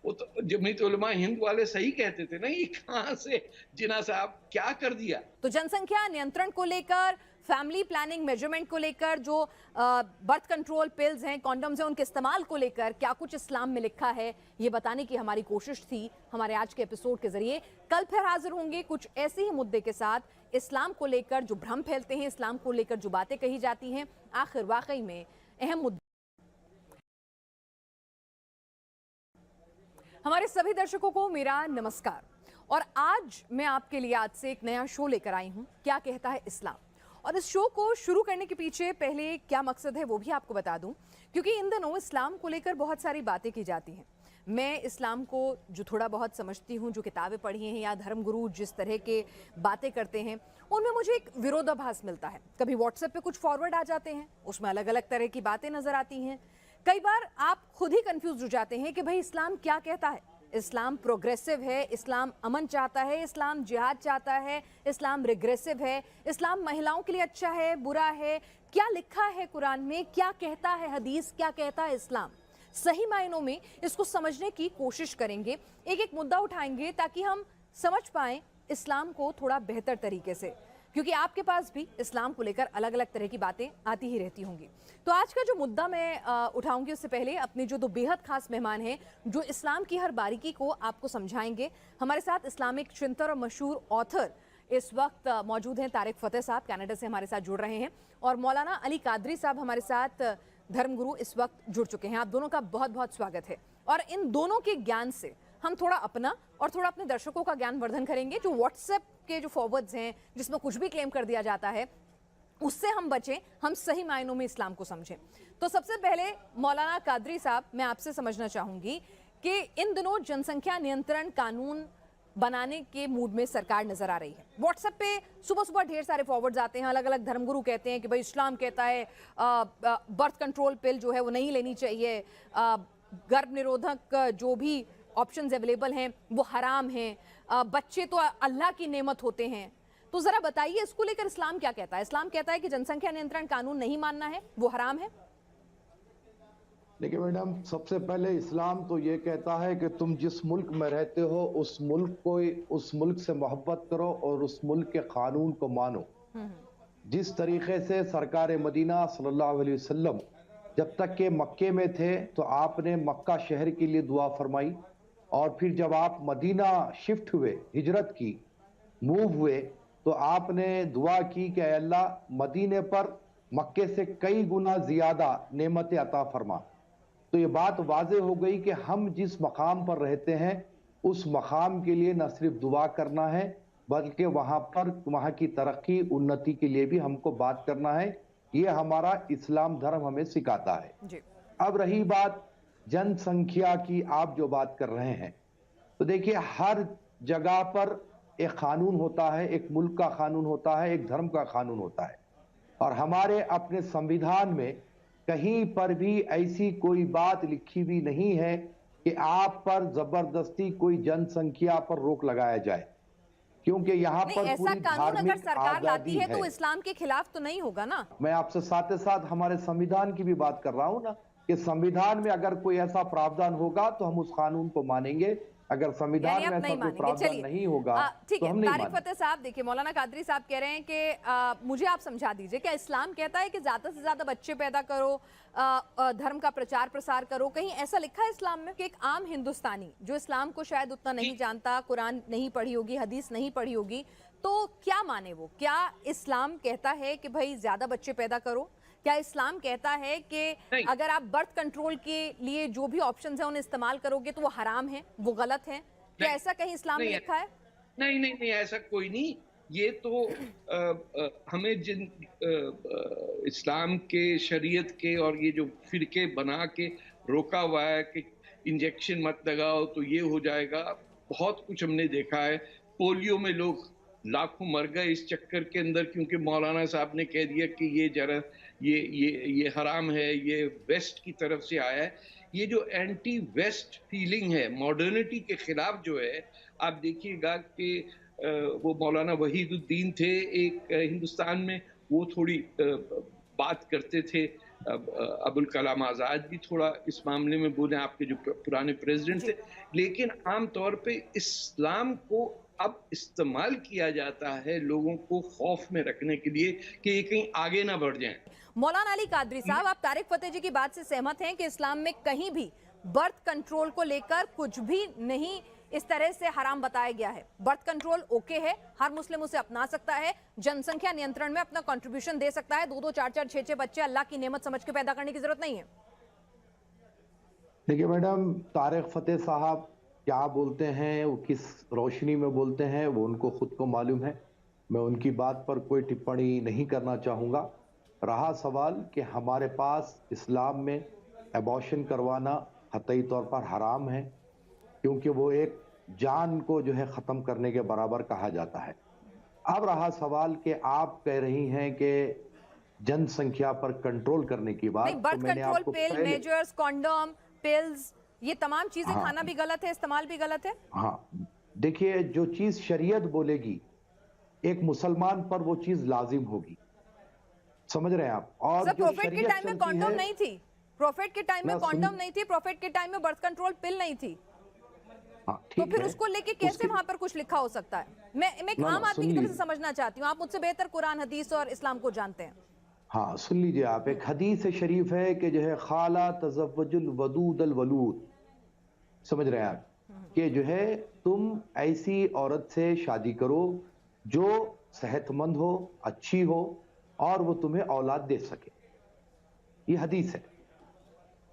वो तो जमीयत उलमा हिंद वाले सही कहते थे ना, ये कहां से जिन्ना साहब क्या कर दिया?
तो जनसंख्या नियंत्रण को लेकर, फैमिली प्लानिंग मेजरमेंट को लेकर, जो बर्थ कंट्रोल पिल्स हैं, कॉन्डम्स हैं, उनके इस्तेमाल को लेकर क्या कुछ इस्लाम में लिखा है, ये बताने की हमारी कोशिश थी हमारे आज के एपिसोड के जरिए। कल फिर हाजिर होंगे कुछ ऐसे ही मुद्दे के साथ, इस्लाम को लेकर जो भ्रम फैलते हैं, इस्लाम को लेकर जो बातें कही जाती हैं, आखिर वाकई में अहम मुद्दे। हमारे सभी दर्शकों को मेरा नमस्कार, और आज मैं आपके लिए आज से एक नया शो लेकर आई हूं, क्या कहता है इस्लाम। और इस शो को शुरू करने के पीछे पहले क्या मकसद है वो भी आपको बता दूं, क्योंकि इन दिनों इस्लाम को लेकर बहुत सारी बातें की जाती हैं। मैं इस्लाम को जो थोड़ा बहुत समझती हूँ, जो किताबें पढ़ी हैं या धर्मगुरु जिस तरह के बातें करते हैं, उनमें मुझे एक विरोधाभास मिलता है। कभी व्हाट्सएप पे कुछ फॉरवर्ड आ जाते हैं, उसमें अलग अलग तरह की बातें नजर आती हैं। कई बार आप खुद ही कंफ्यूज हो जाते हैं कि भाई इस्लाम क्या कहता है। इस्लाम प्रोग्रेसिव है, इस्लाम अमन चाहता है, इस्लाम जिहाद चाहता है, इस्लाम रिग्रेसिव है, इस्लाम महिलाओं के लिए अच्छा है, बुरा है, क्या लिखा है कुरान में, क्या कहता है हदीस, क्या कहता है इस्लाम। सही मायनों में इसको समझने की कोशिश करेंगे, एक एक मुद्दा उठाएंगे ताकि हम समझ पाएं इस्लाम को थोड़ा बेहतर तरीके से, क्योंकि आपके पास भी इस्लाम को लेकर अलग अलग तरह की बातें आती ही रहती होंगी। तो आज का जो मुद्दा मैं उठाऊंगी उससे पहले अपने जो दो बेहद खास मेहमान हैं जो इस्लाम की हर बारीकी को आपको समझाएंगे। हमारे साथ इस्लामिक चिंतक और मशहूर ऑथर इस वक्त मौजूद हैं तारिक फतेह साहब, कनाडा से हमारे साथ जुड़ रहे हैं, और मौलाना अली कादरी साहब हमारे साथ धर्मगुरु इस वक्त जुड़ चुके हैं। आप दोनों का बहुत बहुत स्वागत है। और इन दोनों के ज्ञान से हम थोड़ा अपना और थोड़ा अपने दर्शकों का ज्ञान वर्धन करेंगे। जो व्हाट्सएप के जो फॉरवर्ड्स हैं जिसमें कुछ भी क्लेम कर दिया जाता है उससे हम बचें, हम सही मायनों में इस्लाम को समझें। तो सबसे पहले मौलाना कादरी साहब, मैं आपसे समझना चाहूंगी कि इन दिनों जनसंख्या नियंत्रण कानून बनाने के मूड में सरकार नजर आ रही है। व्हाट्सएप पे सुबह सुबह ढेर सारे फॉरवर्ड्स आते हैं, अलग अलग धर्मगुरु कहते हैं कि भाई इस्लाम कहता है बर्थ कंट्रोल पिल जो है वो नहीं लेनी चाहिए, गर्भ निरोधक जो भी ऑप्शंस अवेलेबल हैं वो हराम हैं, बच्चे तो अल्लाह की नेमत होते हैं। तो जरा बताइए इसको लेकर इस्लाम क्या कहता है? इस्लाम कहता है कि जनसंख्या नियंत्रण कानून नहीं मानना है, वो हराम है।
देखिए मैडम, सबसे पहले इस्लाम तो ये कहता है कि तुम जिस मुल्क में रहते हो उस मुल्क से मोहब्बत करो और उस मुल्क के कानून को मानो। जिस तरीके से सरकार मदीना सल्लल्लाहु अलैहि वसल्लम जब तक के मक्के में थे तो आपने मक्का शहर के लिए दुआ फरमाई, और फिर जब आप मदीना शिफ्ट हुए, हिजरत की, मूव हुए, तो आपने दुआ की कि अल्लाह मदीने पर मक्के से कई गुना ज्यादा नेमतें अता फरमा। तो ये बात वाज़े हो गई कि हम जिस मकाम पर रहते हैं उस मकाम के लिए न सिर्फ दुआ करना है बल्कि वहाँ की तरक्की उन्नति के लिए भी हमको बात करना है। ये हमारा इस्लाम धर्म हमें सिखाता है
जी।
अब रही बात जनसंख्या की, आप जो बात कर रहे हैं, तो देखिए हर जगह पर एक कानून होता है, एक मुल्क का कानून होता है, एक धर्म का कानून होता है, और हमारे अपने संविधान में कहीं पर भी ऐसी कोई बात लिखी भी नहीं है कि आप पर जबरदस्ती कोई जनसंख्या पर रोक लगाया जाए, क्योंकि यहाँ
नहीं,
पर
ऐसा
पूरी
कानून अगर
धार्मिक
सरकार लाती
आजादी
है
है।
तो इस्लाम के खिलाफ तो नहीं होगा ना।
मैं आपसे साथ ही साथ हमारे संविधान की भी बात कर रहा हूं ना, कि संविधान में अगर कोई ऐसा प्रावधान होगा तो हम उस कानून को मानेंगे, अगर संविधान
यानी
में
आप
ऐसा
नहीं
कोई
मानेंगे।
प्रावधान
चलिए
नहीं होगा
ठीक
तो
है।
हम नहीं
तारिक
मानेंगे।
फतेह साहब, देखिए मौलाना कादरी साहब कह रहे हैं कि मुझे आप समझा दीजिए, क्या इस्लाम कहता है कि ज्यादा से ज्यादा बच्चे पैदा करो, धर्म का प्रचार प्रसार करो? कहीं ऐसा लिखा है इस्लाम में कि एक आम हिंदुस्तानी जो इस्लाम को शायद उतना नहीं जानता, कुरान नहीं पढ़ी होगी, हदीस नहीं पढ़ी होगी, तो क्या माने वो? क्या इस्लाम कहता है कि भाई ज्यादा बच्चे पैदा करो? क्या इस्लाम कहता है कि अगर आप बर्थ कंट्रोल के लिए जो भी ऑप्शंस हैं उन्हें इस्तेमाल करोगे तो वो हराम है, वो गलत है? क्या ऐसा कहीं इस्लाम में लिखा है?
नहीं नहीं नहीं, ऐसा कोई नहीं। ये तो हमें इस्लाम के, शरीयत के और ये जो फिरके बना के रोका हुआ है कि इंजेक्शन मत लगाओ तो ये हो जाएगा, बहुत कुछ हमने देखा है। पोलियो में लोग लाखों मर गए इस चक्कर के अंदर, क्योंकि मौलाना साहब ने कह दिया कि ये जरा ये हराम है, ये वेस्ट की तरफ से आया है। ये जो एंटी वेस्ट फीलिंग है, मॉडर्निटी के खिलाफ जो है, आप देखिएगा कि वो मौलाना वहीदुद्दीन थे एक हिंदुस्तान में, वो थोड़ी बात करते थे। अबुल कलाम आज़ाद भी थोड़ा इस मामले में बोले, आपके जो पुराने प्रेसिडेंट थे। लेकिन आम तौर पे इस्लाम को अब इस्तेमाल किया जाता है लोगों को खौफ में रखने के लिए कि ये कहीं आगे ना बढ़ जाएं।
मौलाना अली कादरी साहब, आप तारिक फतेह जी की बात से सहमत हैं कि इस्लाम में कहीं भी बर्थ कंट्रोल को लेकर कुछ भी नहीं इस तरह से हराम बताया गया है? बर्थ कंट्रोल ओके है, हर मुस्लिम उसे अपना सकता है, जनसंख्या नियंत्रण में अपना कंट्रीब्यूशन दे सकता है, 2-2, 4-4, 6-6 बच्चे अल्लाह की नेमत समझ के पैदा करने की जरूरत नहीं है।
देखिए मैडम, तारिक फतेह साहब क्या बोलते हैं, वो किस रोशनी में बोलते हैं, वो उनको खुद को मालूम है। मैं उनकी बात पर कोई टिप्पणी नहीं करना चाहूँगा। रहा सवाल कि हमारे पास इस्लाम में एबॉर्शन करवाना कतई तौर पर हराम है, क्योंकि वो एक जान को जो है ख़त्म करने के बराबर कहा जाता है। अब रहा सवाल कि आप कह रही हैं कि जनसंख्या पर कंट्रोल करने की बात,
नहीं, बर्थ कंट्रोल पिल, मेजर्स, कॉन्डोम, पिल्स, ये तमाम चीजें खाना भी गलत है, इस्तेमाल भी गलत है।
हाँ, देखिए जो चीज शरीयत बोलेगी एक मुसलमान पर वो चीज लाजिम होगी, समझ रहे हैं आप? और
सर,
जो
प्रोफेट के
शरीयत
टाइम में
चलती
कॉन्डोम
है,
नहीं थी, प्रोफेट के टाइम में
ना
कॉन्डोम नहीं थी, प्रोफेट के टाइम में बर्थ कंट्रोल पिल नहीं थी,
हाँ,
तो
ठीक
फिर
है,
उसको लेके कैसे वहां पर कुछ लिखा हो सकता है? मैं एक
ना,
आम आदमी की
सुन
तरफ से
लीजिए।
समझना चाहती हूँ, आप मुझसे बेहतर कुरान, हदीस और इस्लाम को जानते हैं।
हाँ, सुन लीजिए आप, एक हदीस शरीफ है कि जो है खाला तज़व्वजुल वदूद अल वलूद, समझ रहे हैं आप, कि जो है तुम ऐसी औरत से शादी करो जो सेहतमंद हो, अच्छी हो और वो तुम्हें औलाद दे सके। ये हदीस है,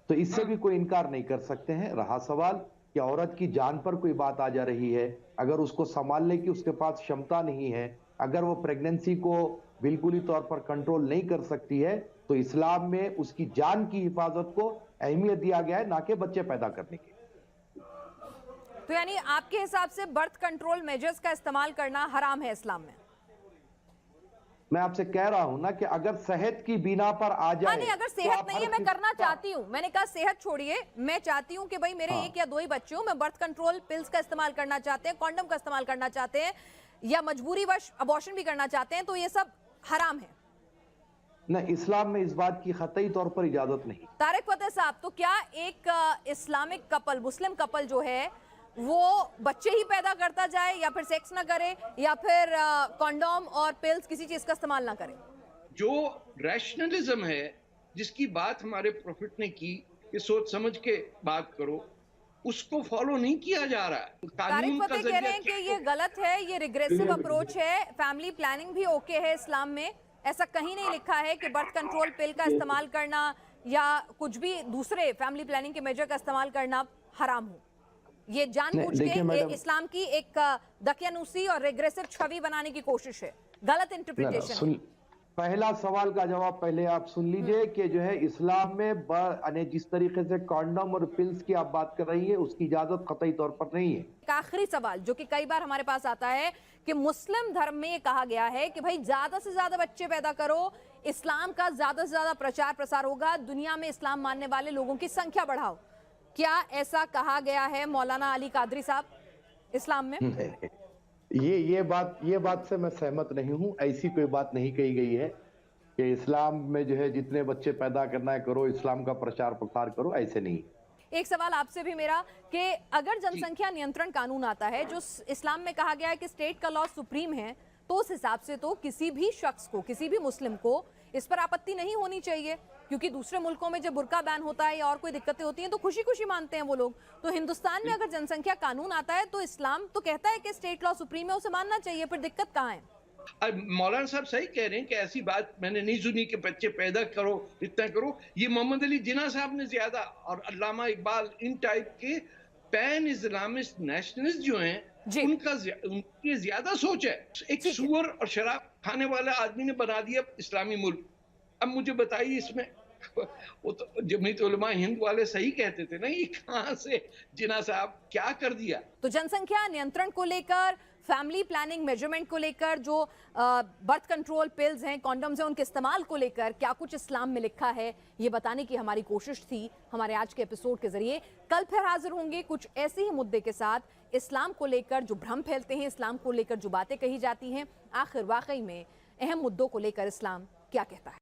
तो इससे भी कोई इनकार नहीं कर सकते हैं। रहा सवाल कि औरत की जान पर कोई बात आ जा रही है, अगर उसको संभालने की उसके पास क्षमता नहीं है, अगर वो प्रेगनेंसी को बिल्कुल ही तौर पर कंट्रोल नहीं कर सकती है, तो इस्लाम में उसकी जान की हिफाजत को अहमियत दिया गया है, ना कि बच्चे पैदा करने की।
तो यानी आपके हिसाब से बर्थ कंट्रोल मेजर्स का इस्तेमाल करना हराम है इस्लाम में?
मैं आपसे कह रहा हूं ना कि अगर सेहत की बिना पर आ जाए,
नहीं, अगर
तो
सेहत
आप
नहीं
हर
है, मैं
चीज
करना
का-
चाहती हूँ, मैंने कहा सेहत छोड़िए, मैं चाहती हूँ कि भाई मेरे
हाँ।
एक या दो ही बच्चे हो, मैं बर्थ कंट्रोल पिल्स का इस्तेमाल करना चाहते हैं, कॉन्डम का इस्तेमाल करना चाहते हैं, या मजबूरीवश अबॉर्शन भी करना चाहते हैं, तो ये सब हराम है।
न, इस्लाम में इस बात की कतई तौर पर इजाजत नहीं।
तारिक फतेह साहब, तो क्या एक इस्लामिक कपल, मुस्लिम कपल जो है वो बच्चे ही पैदा करता जाए, या फिर सेक्स ना करे, या फिर कॉन्डोम और पिल्स किसी चीज का इस्तेमाल ना करे?
जो रैशनलिज्म है, जिसकी बात हमारे प्रॉफिट ने की कि सोच समझ के बात करो, उसको फॉलो नहीं किया जा रहा है।
तारिक
कानून का
फतेह कह रहे
जरिया
हैं कि
क्या
ये गलत है, ये रिग्रेसिव अप्रोच है, फैमिली प्लानिंग भी ओके है इस्लाम में, ऐसा कहीं नहीं लिखा है कि बर्थ कंट्रोल पिल का इस्तेमाल करना या कुछ भी दूसरे फैमिली प्लानिंग के मेजर का इस्तेमाल करना हराम हो। ये जानबूझ
देखिए
के
मैडम,
इस्लाम की एक दकियानूसी और रिग्रेसिव छवि बनाने की कोशिश है, गलत इंटरप्रिटेशन है।
पहला सवाल का जवाब पहले आप सुन लीजिए कि जो है इस्लाम में जिस तरीके से कॉन्डम और पिल्स की आप बात कर रही है, उसकी इजाजत कतई तौर पर नहीं है।
एक आखिरी सवाल जो कि कई बार हमारे पास आता है कि मुस्लिम धर्म में ये कहा गया है कि भाई ज्यादा से ज्यादा बच्चे पैदा करो, इस्लाम का ज्यादा से ज्यादा प्रचार प्रसार होगा, दुनिया में इस्लाम मानने वाले लोगों की संख्या बढ़ाओ। क्या ऐसा कहा गया है मौलाना अली कादरी साहब इस्लाम में?
ये बात से मैं सहमत नहीं हूं। ऐसी कोई बात नहीं कही गई है कि इस्लाम में जो है जितने बच्चे पैदा करना है करो, इस्लाम का प्रचार प्रसार करो, ऐसे नहीं।
एक सवाल आपसे भी मेरा कि अगर जनसंख्या नियंत्रण कानून आता है जो इस्लाम में कहा गया है कि स्टेट का लॉ सुप्रीम है, तो उस हिसाब से तो किसी भी शख्स को, किसी भी मुस्लिम को इस पर आपत्ति नहीं होनी चाहिए, क्योंकि दूसरे मुल्कों में जब बुर्का बैन होता है या और कोई दिक्कतें होती हैं तो खुशी खुशी मानते हैं वो लोग। तो हिंदुस्तान में अगर जनसंख्या कानून आता है तो इस्लाम तो कहता है कि स्टेट लॉ सुप्रीम है, उसे मानना चाहिए, फिर दिक्कत कहाँ है?
मौलाना साहब सही कह रहे हैं कि ऐसी बात मैंने नहीं सुनी कि बच्चे पैदा करो, इतना करो। ये मोहम्मद अली जिन्ना साहब ने ज्यादा, और अल्लामा इकबाल, इन टाइप के पैन इस्लामिस्ट नेशनलिस्ट जो हैं, उनकी ज्यादा सोच है। एक सुअर और शराब खाने वाला आदमी ने बना दिया इस्लामी मुल्क। अब मुझे बताइए इसमें वो तो जमीयत उलमा हिंद वाले सही कहते थे ना, ये कहां से जिन्ना साहब क्या कर दिया?
तो जनसंख्या नियंत्रण को लेकर, फैमिली प्लानिंग मेजरमेंट को लेकर, जो बर्थ कंट्रोल पिल्स हैं, कॉन्डम्स हैं, उनके इस्तेमाल को लेकर क्या कुछ इस्लाम में लिखा है, ये बताने की हमारी कोशिश थी हमारे आज के एपिसोड के जरिए। कल फिर हाजिर होंगे कुछ ऐसे ही मुद्दे के साथ, इस्लाम को लेकर जो भ्रम फैलते हैं, इस्लाम को लेकर जो बातें कही जाती हैं, आखिर वाकई में अहम मुद्दों को लेकर इस्लाम क्या कहता है।